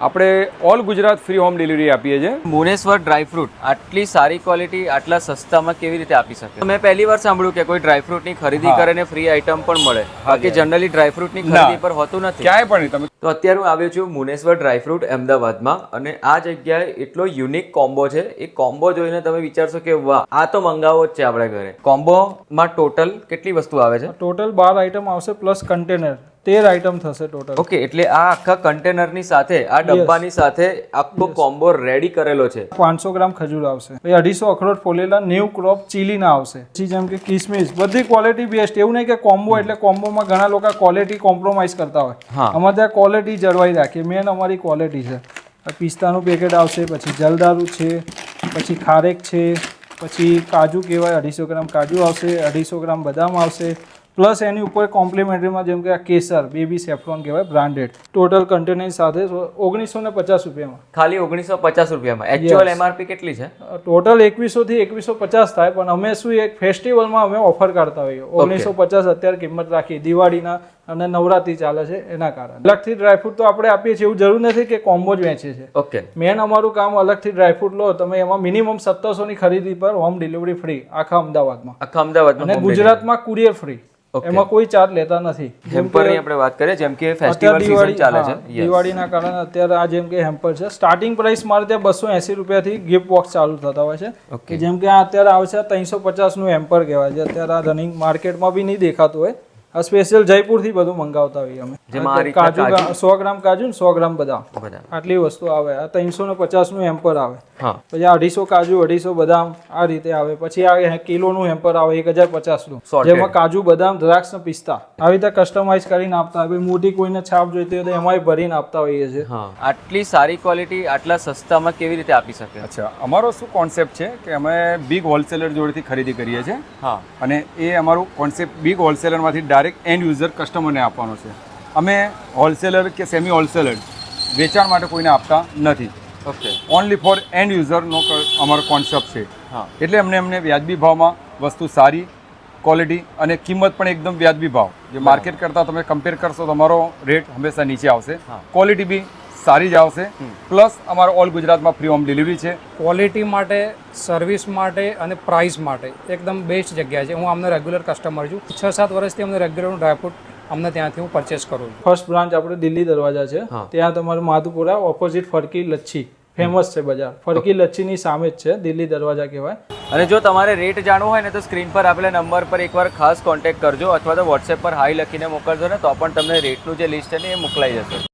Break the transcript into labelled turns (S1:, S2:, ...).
S1: આપણે all Gujarat free home delivery આપીએ છીએ।
S2: મુનેશ્વર ડ્રાયફ્રૂટ આટલી સારી ક્વોલિટી આટલા સસ્તામાં કેવી રીતે આપી શકે? મેં પહેલી વાર સાંભળ્યું કે કોઈ ડ્રાયફ્રૂટની ખરીદી કરે ને ફ્રી આઈટમ પણ મળે, બાકી જનરલી ડ્રાયફ્રૂટની ખરીદી પર હોતું નથી
S1: ક્યાંય પણ તમે।
S2: તો અત્યારે હું આવ્યો છું મુનેશ્વર ડ્રાયફ્રૂટ અમદાવાદમાં, અને આ જગ્યાએ એટલો યુનિક કોમ્બો છે। એ કોમ્બો જોઈને તમે વિચારશો કે વાહ, આ તો મંગાવો જ છે આપણે ઘરે। કોમ્બોમાં ટોટલ કેટલી વસ્તુ આવે છે?
S3: ટોટલ 12 આઈટમ આવશે પ્લસ કન્ટેનર, 13 આઈટમ થશે ટોટલ।
S2: ઓકે, એટલે આ આખા કન્ટેનરની સાથે આ ડબ્બાની સાથે આખો કોમ્બો રેડી કરેલો છે।
S3: 500 ગ્રામ ખજૂર આવશે, પછી 250 અખરોટ ફોલેલા, 90 ક્રોપ ચીલીના આવશે, પછી જેમ કે કિસમિસ, બધી ક્વોલિટી બેસ્ટ। એવું નહીં કે કોમ્બો એટલે કોમ્બોમાં ઘણા લોકો ક્વોલિટી કોમ્પ્રોમાઇઝ કરતા હોય, અમારે ત્યાં ક્વોલિટી જળવાઈ રાખીએ, મેન અમારી ક્વોલિટી છે। પિસ્તાનું પેકેટ આવશે, પછી જલદારુ છે, પછી ખારેક છે, પછી કાજુ કહેવાય 250 ગ્રામ કાજુ આવશે, 250 ગ્રામ બદામ આવશે, પ્લસ એની ઉપર કોમ્પ્લિમેન્ટરીમાં જેમ કે આ કેસર બેબી સેફ્રોન કહેવાય બ્રાન્ડેડ, ટોટલ કન્ટેનર સાથે 1950 રૂપિયામાં,
S2: ખાલી 1950 રૂપિયામાં। એકચ્યુઅલ એમઆરપી કેટલી છે?
S3: ટોટલ 2100 થી 2150 થાય, પણ અમે શું એક ફેસ્ટિવલમાં અમે ઓફર કાઢતા હોઈએ। 1950 અત્યારે કિંમત રાખી, દિવાળીના અને નવરાત્રી ચાલે છે એના કારણે। અલગથી ડ્રાયફ્રૂટ તો આપણે આપીએ છીએ, એવું જરૂર નથી કે કોમ્બો જ વેચીએ છીએ।
S2: ઓકે,
S3: મેન અમારું કામ અલગથી ડ્રાયફ્રૂટ લો તમે, એમાં મિનિમમ 1700 ની ખરીદી પર હોમ ડિલિવરી ફ્રી આખા અમદાવાદમાં, અને ગુજરાતમાં કુરિયર ફ્રી, એમાં કોઈ ચાર્જ લેતા નથી।
S2: હેમ્પરની આપણે વાત કરીએ, જેમ કે ફેસ્ટિવલ સીઝન ચાલે છે,
S3: દિવાળીના કારણે અત્યારે આ જેમ કે હેમ્પર છે, સ્ટાર્ટિંગ પ્રાઇસ મારે ત્યાં 280 રૂપિયાથી ગિફ્ટ બોક્સ ચાલુ થતા હોય છે, જેમ કે આ અત્યારે આવે છે 350 નું હેમ્પર કહેવાય છે, અત્યારે આ રનિંગ માર્કેટમાં બી નહીં દેખાતું હોય। આ સ્પેશિયલ જયપુરથી બધું મંગાવતા હોઈએ અમે। કાજુ 100 ગ્રામ કાજુ ને 100 ગ્રામ બદામ, આટલી વસ્તુ આવે। આ 350 નું હેમ્પર આવે, પછી 250 કાજુ 250 બદામ આ રીતે આવે, પછી આ કિલોનું હેમ્પર આવે 1050 નું, જેમાં કાજુ બદામ દ્રાક્ષ ને પિસ્તા આવી રીતે કસ્ટમાઇઝ કરીને આપતા હોય। મોટી કોઈને છાપ જોઈતી હોય તો એમાંય ભરીને આપતા હોઈએ છીએ।
S2: આટલી સારી ક્વોલિટી આટલા સસ્તામાં કેવી રીતે આપી શકે?
S1: અચ્છા, અમારો શું કોન્સેપ્ટ છે કે અમે બિગ હોલસેલર જોડેથી ખરીદી કરીએ છીએ, અને એ અમારું કોન્સેપ્ટ બિગ હોલસેલરમાંથી ડાયરેક્ટ એન્ડ યુઝર કસ્ટમરને આપવાનો છે। અમે હોલસેલર કે સેમી હોલસેલર વેચાણ માટે કોઈને આપતા નથી।
S2: ઓકે,
S1: ઓનલી ફોર એન્ડ યુઝરનો અમારો કોન્સેપ્ટ છે। એટલે અમને વ્યાજબી ભાવમાં વસ્તુ સારી ક્વોલિટી અને કિંમત પણ એકદમ વ્યાજબી ભાવ, જે માર્કેટ કરતાં તમે કમ્પેર કરશો તો અમારો રેટ હંમેશા નીચે આવશે, ક્વોલિટી બી સારી જ આવશે, પ્લસ અમારો ઓલ ગુજરાતમાં ફ્રી હોમ ડિલિવરી છે।
S4: ક્વોલિટી માટે, સર્વિસ માટે અને પ્રાઇસ માટે એકદમ બેસ્ટ જગ્યા છે। હું આમનો રેગ્યુલર કસ્ટમર છું, 6-7 વર્ષથી અમને રેગ્યુલર ડ્રાયફ્રૂટ અમને ત્યાંથી હું પરચેસ કરું છું।
S3: ફર્સ્ટ બ્રાન્ચ આપણે દિલ્હી દરવાજા છે, ત્યાં તમારું માધુપુરા ઓપોઝિટ ફરકી લચ્છી ફેમસ છે બજાર, ફરકી લચ્છીની સામે જ છે, દિલ્હી દરવાજા કહેવાય।
S2: અને જો તમારે રેટ જાણવું હોય ને તો સ્ક્રીન પર આપેલા નંબર પર એકવાર ખાસ કોન્ટેક્ટ કરજો, અથવા તો વોટ્સએપ પર હાઈ લખીને મોકલજો ને, તો પણ તમને રેટનું જે લિસ્ટ છે ને એ મોકલાઈ જશે।